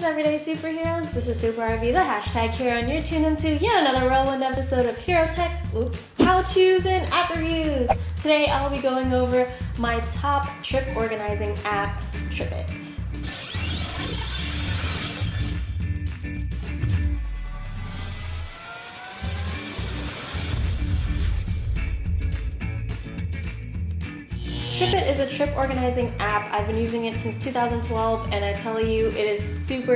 Greetings, everyday superheroes. This is Super RV, the hashtag hero, and you're tuned into yet another whirlwind episode of Hero Tech, how-tos and app reviews. Today I'll be going over my top trip organizing app, TripIt. TripIt is a trip organizing app. I've been using it since 2012, and I tell you, it is super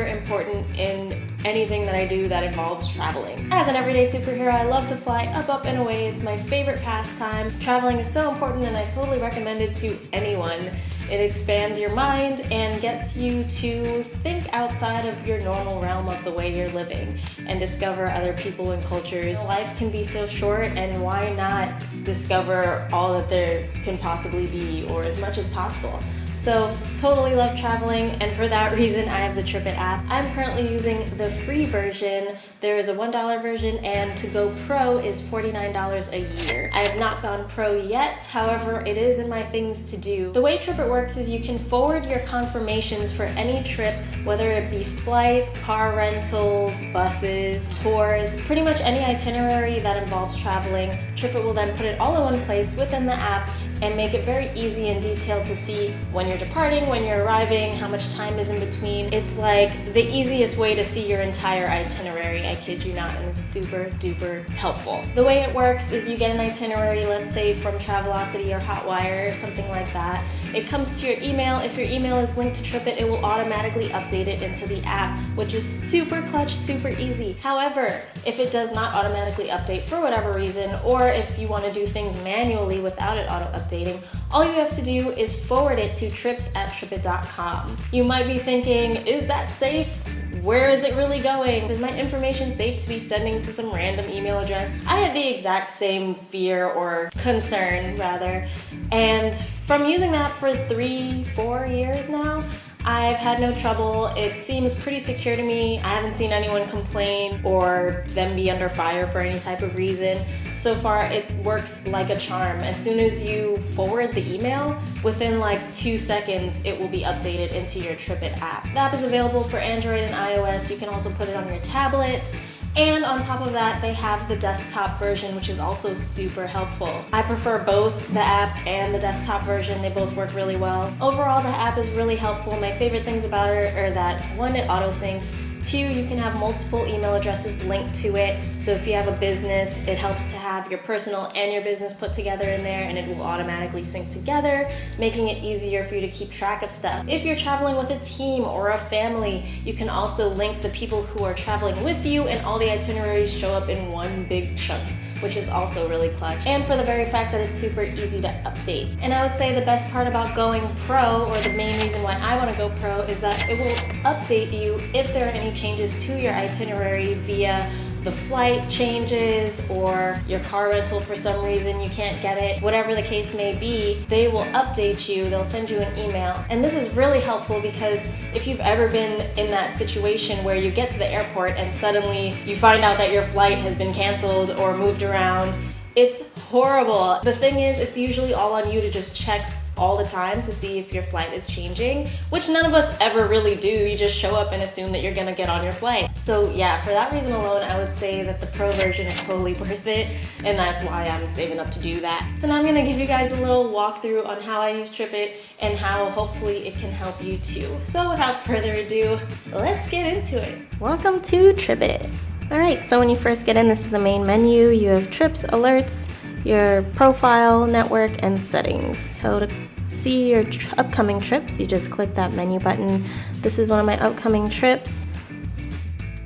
important in anything that I do that involves traveling. As an everyday superhero, I love to fly up, and away. It's my favorite pastime. Traveling is so important, and I totally recommend it to anyone. It expands your mind and gets you to think outside of your normal realm of the way you're living and discover other people and cultures. Life can be so short, and why not discover all that there can possibly be, or as much as possible. So totally love traveling, and for that reason I have the TripIt app. I'm currently using the free version. There is a $1 version, and to go pro is $49 a year. I have not gone pro yet, however it is in my things to do. The way TripIt works is you can forward your confirmations for any trip, whether it be flights, car rentals, buses, tours, pretty much any itinerary that involves traveling. TripIt will then put it all in one place within the app and make it very easy and detailed to see when you're departing, when you're arriving, how much time is in between. It's like the easiest way to see your entire itinerary, I kid you not, and it's super duper helpful. The way it works is you get an itinerary, let's say from Travelocity or Hotwire or something like that. It comes to your email. If your email is linked to TripIt, it will automatically update it into the app, which is super clutch, super easy. However, if it does not automatically update for whatever reason, or if you want to do things manually without it auto-updating, all you have to do is forward it to trips@tripit.com. You might be thinking, is that safe? Where is it really going? Is my information safe to be sending to some random email address? I had the exact same fear, or concern rather, and from using that for 3-4 years now, I've had no trouble. It seems pretty secure to me. I haven't seen anyone complain or them be under fire for any type of reason. So far, it works like a charm. As soon as you forward the email, within like 2 seconds, it will be updated into your TripIt app. The app is available for Android and iOS. You can also put it on your tablet. And on top of that, they have the desktop version, which is also super helpful. I prefer both the app and the desktop version. They both work really well. Overall, the app is really helpful. My favorite things about it are that, one, it auto-syncs. 2, you can have multiple email addresses linked to it. So if you have a business, it helps to have your personal and your business put together in there, and it will automatically sync together, making it easier for you to keep track of stuff. If you're traveling with a team or a family, you can also link the people who are traveling with you, and all the itineraries show up in one big chunk, which is also really clutch. And for the very fact that it's super easy to update. And I would say the best part about going pro, or the main reason why I want to go pro, is that it will update you if there are any changes to your itinerary via the flight changes or your car rental for some reason you can't get it. Whatever the case may be, they will update you. They'll send you an email. And this is really helpful because if you've ever been in that situation where you get to the airport and suddenly you find out that your flight has been canceled or moved around, it's horrible. The thing is, it's usually all on you to just check all the time to see if your flight is changing, which none of us ever really do. You just show up and assume that you're gonna get on your flight. So yeah, for that reason alone, I would say that the pro version is totally worth it, and that's why I'm saving up to do that. So now I'm gonna give you guys a little walkthrough on how I use TripIt and how hopefully it can help you too. So without further ado, let's get into it. Welcome to TripIt. All right, so when you first get in, this is the main menu. You have trips, alerts, your profile, network, and settings. So to see your upcoming trips, you just click that menu button. This is one of my upcoming trips.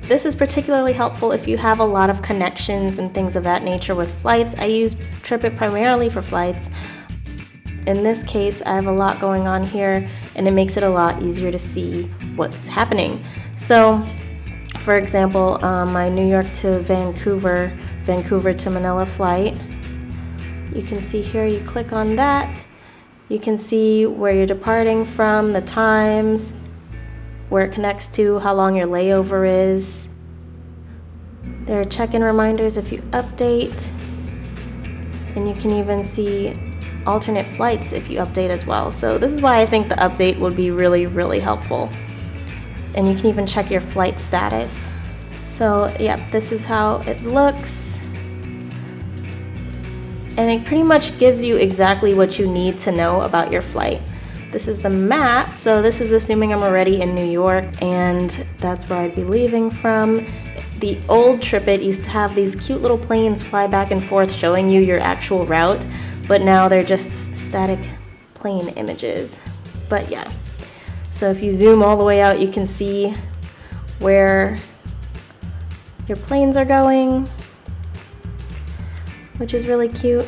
This is particularly helpful if you have a lot of connections and things of that nature with flights. I use TripIt primarily for flights. In this case, I have a lot going on here, and it makes it a lot easier to see what's happening. So, for example, my New York to Vancouver, Vancouver to Manila flight, you can see here, you click on that, you can see where you're departing from, the times, where it connects to, how long your layover is. There are check-in reminders if you update, and you can even see alternate flights if you update as well. So this is why I think the update would be really, really helpful. and you can even check your flight status. So yeah, this is how it looks. And it pretty much gives you exactly what you need to know about your flight. This is the map, so this is assuming I'm already in New York, and that's where I'd be leaving from. The old TripIt used to have these cute little planes fly back and forth showing you your actual route, but now they're just static plane images. But yeah, so if you zoom all the way out, you can see where your planes are going, which is really cute,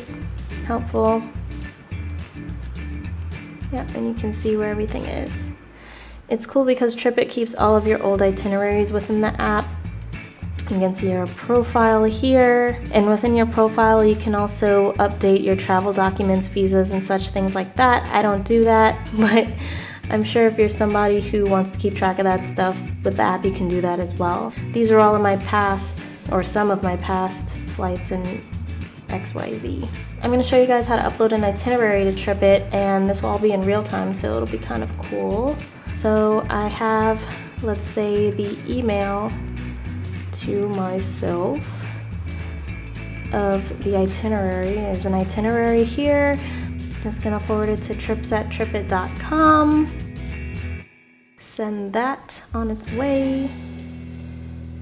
helpful. Yeah, and you can see where everything is. It's cool because TripIt keeps all of your old itineraries within the app. You can see your profile here, and within your profile you can also update your travel documents, visas, and such things like that. I don't do that, but I'm sure if you're somebody who wants to keep track of that stuff with the app, you can do that as well. These are all of my past, or some of my past flights in XYZ. I'm going to show you guys how to upload an itinerary to TripIt, and this will all be in real time, so it'll be kind of cool. So I have, let's say, the email to myself of the itinerary. There's an itinerary here. I'm just gonna forward it to trips@tripit.com. Send that on its way,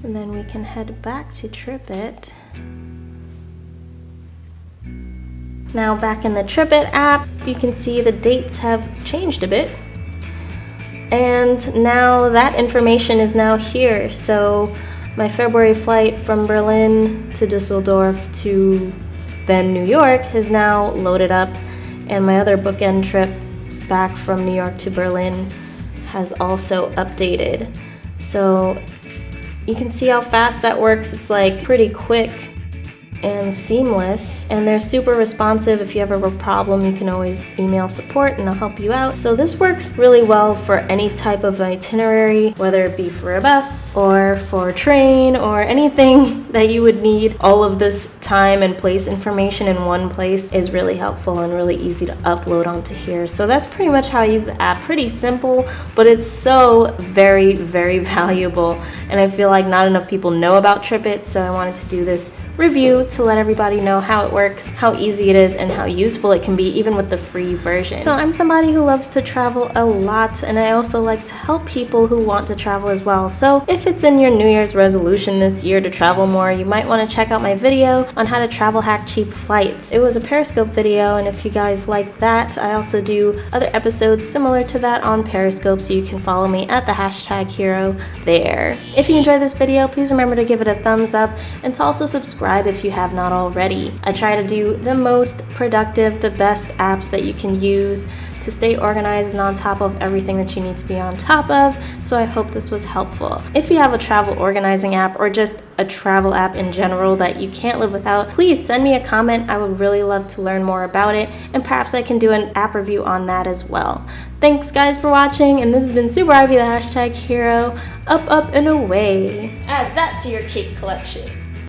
and then we can head back to TripIt. Now back in the TripIt app, you can see the dates have changed a bit. And now that information is now here. So my February flight from Berlin to Dusseldorf to then New York is now loaded up, and my other bookend trip back from New York to Berlin has also updated. So you can see how fast that works. It's like pretty quick and seamless, and they're super responsive. If you ever have a problem, you can always email support and they'll help you out. So this works really well for any type of itinerary, whether it be for a bus or for a train or anything that you would need. All of this time and place information in one place is really helpful and really easy to upload onto here. So that's pretty much how I use the app. Pretty simple, but it's so very, very valuable, and I feel like not enough people know about TripIt, so I wanted to do this review to let everybody know how it works, how easy it is, and how useful it can be even with the free version. So I'm somebody who loves to travel a lot, and I also like to help people who want to travel as well. So if it's in your New Year's resolution this year to travel more, you might want to check out my video on how to travel hack cheap flights. It was a Periscope video, and if you guys like that, I also do other episodes similar to that on Periscope, so you can follow me at the #hero there. If you enjoyed this video, please remember to give it a thumbs up and to also subscribe if you have not already. I try to do the most productive, the best apps that you can use to stay organized and on top of everything that you need to be on top of, so I hope this was helpful. If you have a travel organizing app or just a travel app in general that you can't live without, please send me a comment. I would really love to learn more about it, and perhaps I can do an app review on that as well. Thanks guys for watching, and this has been Super Ivy, the #hero. Up, up, and away. Add that to your cake collection.